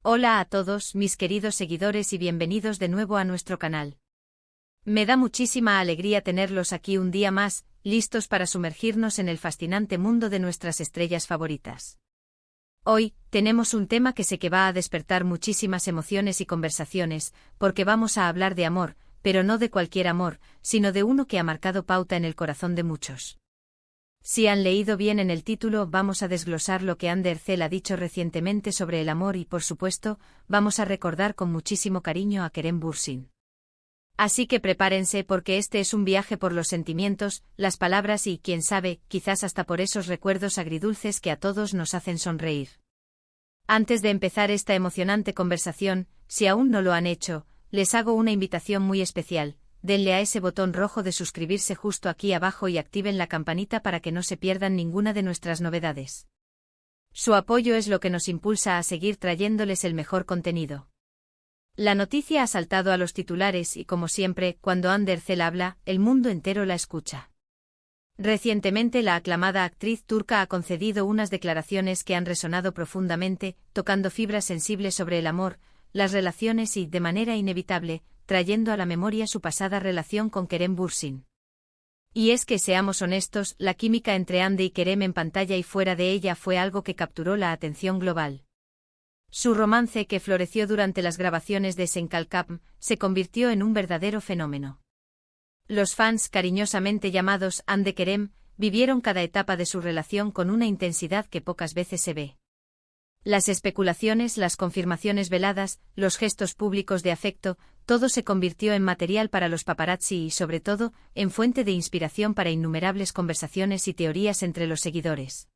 Hola a todos, mis queridos seguidores y bienvenidos de nuevo a nuestro canal. Me da muchísima alegría tenerlos aquí un día más, listos para sumergirnos en el fascinante mundo de nuestras estrellas favoritas. Hoy, tenemos un tema que sé que va a despertar muchísimas emociones y conversaciones, porque vamos a hablar de amor, pero no de cualquier amor, sino de uno que ha marcado pauta en el corazón de muchos. Si han leído bien en el título, vamos a desglosar lo que Ander Zell ha dicho recientemente sobre el amor y, por supuesto, vamos a recordar con muchísimo cariño a Kerem Bürsin. Así que prepárense porque este es un viaje por los sentimientos, las palabras y, quién sabe, quizás hasta por esos recuerdos agridulces que a todos nos hacen sonreír. Antes de empezar esta emocionante conversación, si aún no lo han hecho, les hago una invitación muy especial. Denle a ese botón rojo de suscribirse justo aquí abajo y activen la campanita para que no se pierdan ninguna de nuestras novedades. Su apoyo es lo que nos impulsa a seguir trayéndoles el mejor contenido. La noticia ha saltado a los titulares y, como siempre, cuando Ander Zell habla, el mundo entero la escucha. Recientemente la aclamada actriz turca ha concedido unas declaraciones que han resonado profundamente, tocando fibras sensibles sobre el amor, las relaciones y, de manera inevitable, trayendo a la memoria su pasada relación con Kerem Bürsin. Y es que, seamos honestos, la química entre Ande y Kerem en pantalla y fuera de ella fue algo que capturó la atención global. Su romance, que floreció durante las grabaciones de Senkalkam, se convirtió en un verdadero fenómeno. Los fans, cariñosamente llamados Ande Kerem, vivieron cada etapa de su relación con una intensidad que pocas veces se ve. Las especulaciones, las confirmaciones veladas, los gestos públicos de afecto, todo se convirtió en material para los paparazzi y, sobre todo, en fuente de inspiración para innumerables conversaciones y teorías entre los seguidores.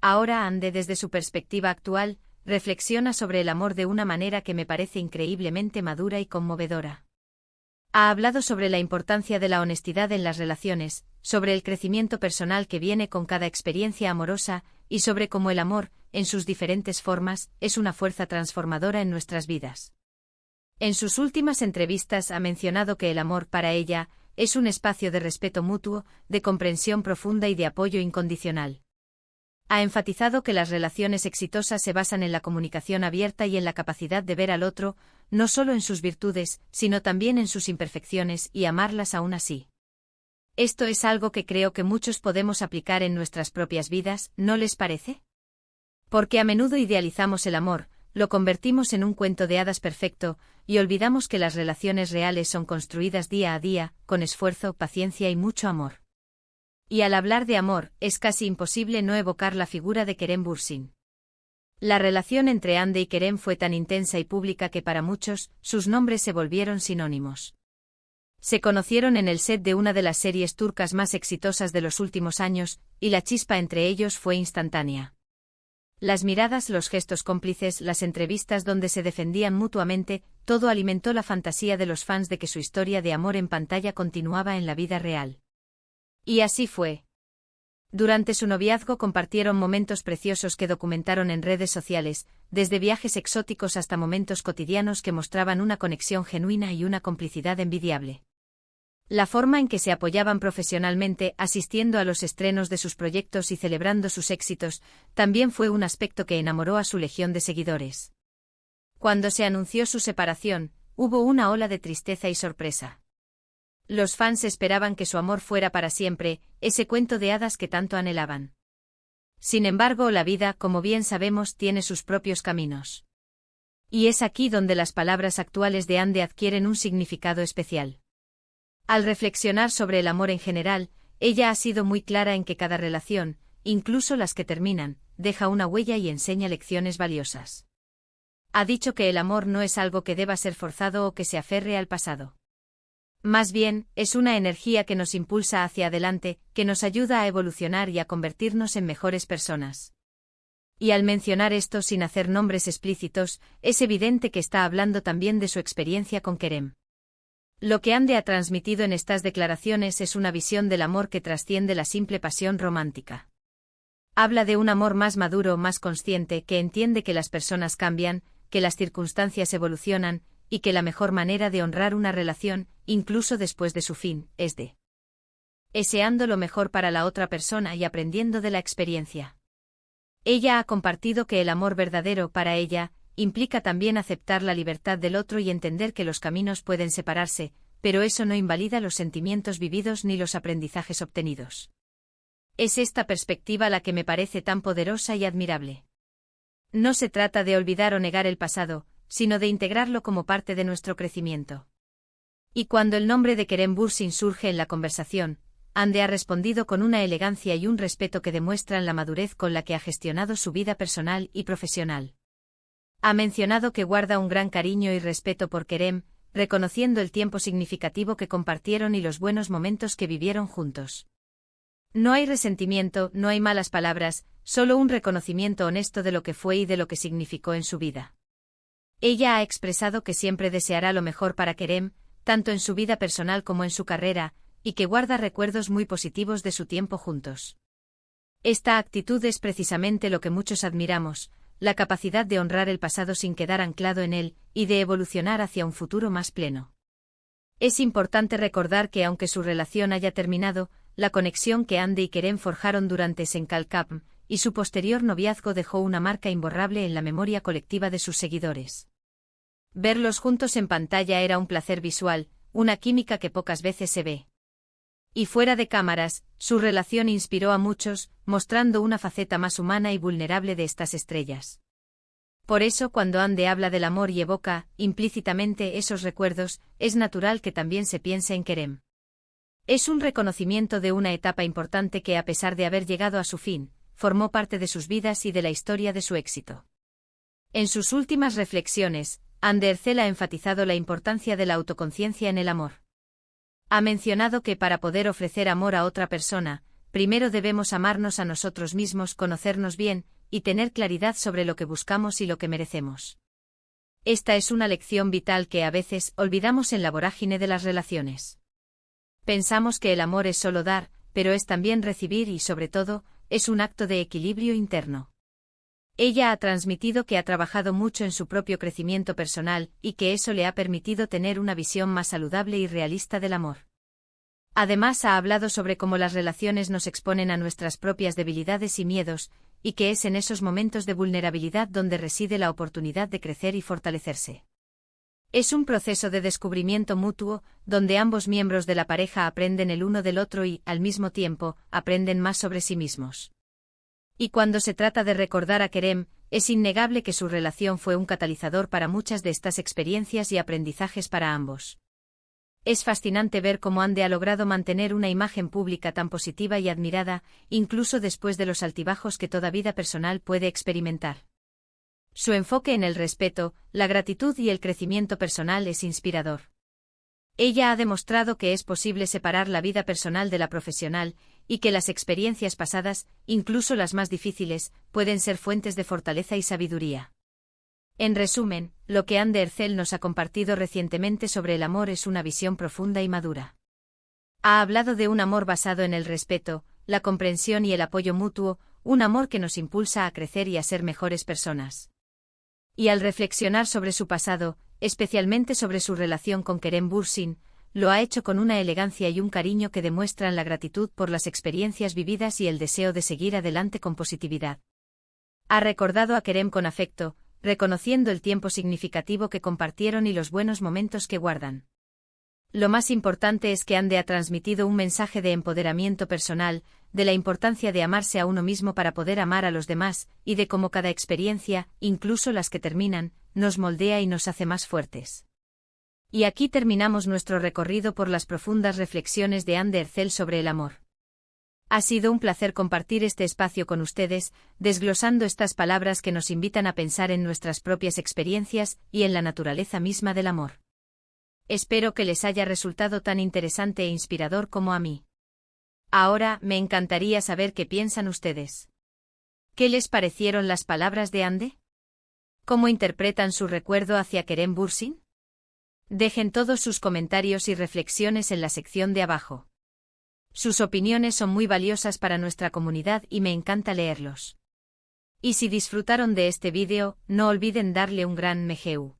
Ahora Ande, desde su perspectiva actual, reflexiona sobre el amor de una manera que me parece increíblemente madura y conmovedora. Ha hablado sobre la importancia de la honestidad en las relaciones, sobre el crecimiento personal que viene con cada experiencia amorosa, y sobre cómo el amor, en sus diferentes formas, es una fuerza transformadora en nuestras vidas. En sus últimas entrevistas ha mencionado que el amor para ella es un espacio de respeto mutuo, de comprensión profunda y de apoyo incondicional. Ha enfatizado que las relaciones exitosas se basan en la comunicación abierta y en la capacidad de ver al otro, no solo en sus virtudes, sino también en sus imperfecciones y amarlas aún así. Esto es algo que creo que muchos podemos aplicar en nuestras propias vidas, ¿no les parece? Porque a menudo idealizamos el amor, lo convertimos en un cuento de hadas perfecto, y olvidamos que las relaciones reales son construidas día a día, con esfuerzo, paciencia y mucho amor. Y al hablar de amor, es casi imposible no evocar la figura de Kerem Bürsin. La relación entre Ande y Kerem fue tan intensa y pública que para muchos, sus nombres se volvieron sinónimos. Se conocieron en el set de una de las series turcas más exitosas de los últimos años, y la chispa entre ellos fue instantánea. Las miradas, los gestos cómplices, las entrevistas donde se defendían mutuamente, todo alimentó la fantasía de los fans de que su historia de amor en pantalla continuaba en la vida real. Y así fue. Durante su noviazgo compartieron momentos preciosos que documentaron en redes sociales, desde viajes exóticos hasta momentos cotidianos que mostraban una conexión genuina y una complicidad envidiable. La forma en que se apoyaban profesionalmente, asistiendo a los estrenos de sus proyectos y celebrando sus éxitos, también fue un aspecto que enamoró a su legión de seguidores. Cuando se anunció su separación, hubo una ola de tristeza y sorpresa. Los fans esperaban que su amor fuera para siempre, ese cuento de hadas que tanto anhelaban. Sin embargo, la vida, como bien sabemos, tiene sus propios caminos. Y es aquí donde las palabras actuales de Ande adquieren un significado especial. Al reflexionar sobre el amor en general, ella ha sido muy clara en que cada relación, incluso las que terminan, deja una huella y enseña lecciones valiosas. Ha dicho que el amor no es algo que deba ser forzado o que se aferre al pasado. Más bien, es una energía que nos impulsa hacia adelante, que nos ayuda a evolucionar y a convertirnos en mejores personas. Y al mencionar esto sin hacer nombres explícitos, es evidente que está hablando también de su experiencia con Kerem. Lo que Ande ha transmitido en estas declaraciones es una visión del amor que trasciende la simple pasión romántica. Habla de un amor más maduro, más consciente, que entiende que las personas cambian, que las circunstancias evolucionan, y que la mejor manera de honrar una relación, incluso después de su fin, es deseando lo mejor para la otra persona y aprendiendo de la experiencia. Ella ha compartido que el amor verdadero para ella implica también aceptar la libertad del otro y entender que los caminos pueden separarse, pero eso no invalida los sentimientos vividos ni los aprendizajes obtenidos. Es esta perspectiva la que me parece tan poderosa y admirable. No se trata de olvidar o negar el pasado, sino de integrarlo como parte de nuestro crecimiento. Y cuando el nombre de Kerem Bürsin surge en la conversación, Hande ha respondido con una elegancia y un respeto que demuestran la madurez con la que ha gestionado su vida personal y profesional. Ha mencionado que guarda un gran cariño y respeto por Kerem, reconociendo el tiempo significativo que compartieron y los buenos momentos que vivieron juntos. No hay resentimiento, no hay malas palabras, solo un reconocimiento honesto de lo que fue y de lo que significó en su vida. Ella ha expresado que siempre deseará lo mejor para Kerem, tanto en su vida personal como en su carrera, y que guarda recuerdos muy positivos de su tiempo juntos. Esta actitud es precisamente lo que muchos admiramos, la capacidad de honrar el pasado sin quedar anclado en él, y de evolucionar hacia un futuro más pleno. Es importante recordar que aunque su relación haya terminado, la conexión que Hande y Kerem forjaron durante Senkalkapm y su posterior noviazgo dejó una marca imborrable en la memoria colectiva de sus seguidores. Verlos juntos en pantalla era un placer visual, una química que pocas veces se ve. Y fuera de cámaras, su relación inspiró a muchos, mostrando una faceta más humana y vulnerable de estas estrellas. Por eso cuando Hande habla del amor y evoca, implícitamente, esos recuerdos, es natural que también se piense en Kerem. Es un reconocimiento de una etapa importante que, a pesar de haber llegado a su fin, formó parte de sus vidas y de la historia de su éxito. En sus últimas reflexiones, Hande Erçel ha enfatizado la importancia de la autoconciencia en el amor. Ha mencionado que para poder ofrecer amor a otra persona, primero debemos amarnos a nosotros mismos, conocernos bien, y tener claridad sobre lo que buscamos y lo que merecemos. Esta es una lección vital que a veces olvidamos en la vorágine de las relaciones. Pensamos que el amor es solo dar, pero es también recibir y, sobre todo, es un acto de equilibrio interno. Ella ha transmitido que ha trabajado mucho en su propio crecimiento personal y que eso le ha permitido tener una visión más saludable y realista del amor. Además, ha hablado sobre cómo las relaciones nos exponen a nuestras propias debilidades y miedos, y que es en esos momentos de vulnerabilidad donde reside la oportunidad de crecer y fortalecerse. Es un proceso de descubrimiento mutuo, donde ambos miembros de la pareja aprenden el uno del otro y, al mismo tiempo, aprenden más sobre sí mismos. Y cuando se trata de recordar a Kerem, es innegable que su relación fue un catalizador para muchas de estas experiencias y aprendizajes para ambos. Es fascinante ver cómo Hande ha logrado mantener una imagen pública tan positiva y admirada, incluso después de los altibajos que toda vida personal puede experimentar. Su enfoque en el respeto, la gratitud y el crecimiento personal es inspirador. Ella ha demostrado que es posible separar la vida personal de la profesional, y que las experiencias pasadas, incluso las más difíciles, pueden ser fuentes de fortaleza y sabiduría. En resumen, lo que Hande Erçel nos ha compartido recientemente sobre el amor es una visión profunda y madura. Ha hablado de un amor basado en el respeto, la comprensión y el apoyo mutuo, un amor que nos impulsa a crecer y a ser mejores personas. Y al reflexionar sobre su pasado, especialmente sobre su relación con Kerem Bürsin, lo ha hecho con una elegancia y un cariño que demuestran la gratitud por las experiencias vividas y el deseo de seguir adelante con positividad. Ha recordado a Kerem con afecto, reconociendo el tiempo significativo que compartieron y los buenos momentos que guardan. Lo más importante es que Hande ha transmitido un mensaje de empoderamiento personal, de la importancia de amarse a uno mismo para poder amar a los demás, y de cómo cada experiencia, incluso las que terminan, nos moldea y nos hace más fuertes. Y aquí terminamos nuestro recorrido por las profundas reflexiones de Hande Erçel sobre el amor. Ha sido un placer compartir este espacio con ustedes, desglosando estas palabras que nos invitan a pensar en nuestras propias experiencias y en la naturaleza misma del amor. Espero que les haya resultado tan interesante e inspirador como a mí. Ahora, me encantaría saber qué piensan ustedes. ¿Qué les parecieron las palabras de Hande? ¿Cómo interpretan su recuerdo hacia Kerem Bürsin? Dejen todos sus comentarios y reflexiones en la sección de abajo. Sus opiniones son muy valiosas para nuestra comunidad y me encanta leerlos. Y si disfrutaron de este vídeo, no olviden darle un gran me gusta.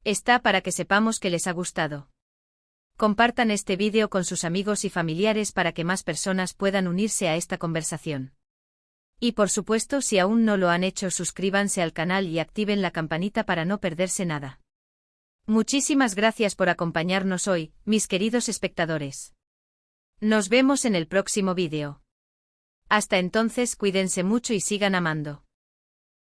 Está para que sepamos que les ha gustado. Compartan este vídeo con sus amigos y familiares para que más personas puedan unirse a esta conversación. Y por supuesto, si aún no lo han hecho, suscríbanse al canal y activen la campanita para no perderse nada. Muchísimas gracias por acompañarnos hoy, mis queridos espectadores. Nos vemos en el próximo vídeo. Hasta entonces, cuídense mucho y sigan amando.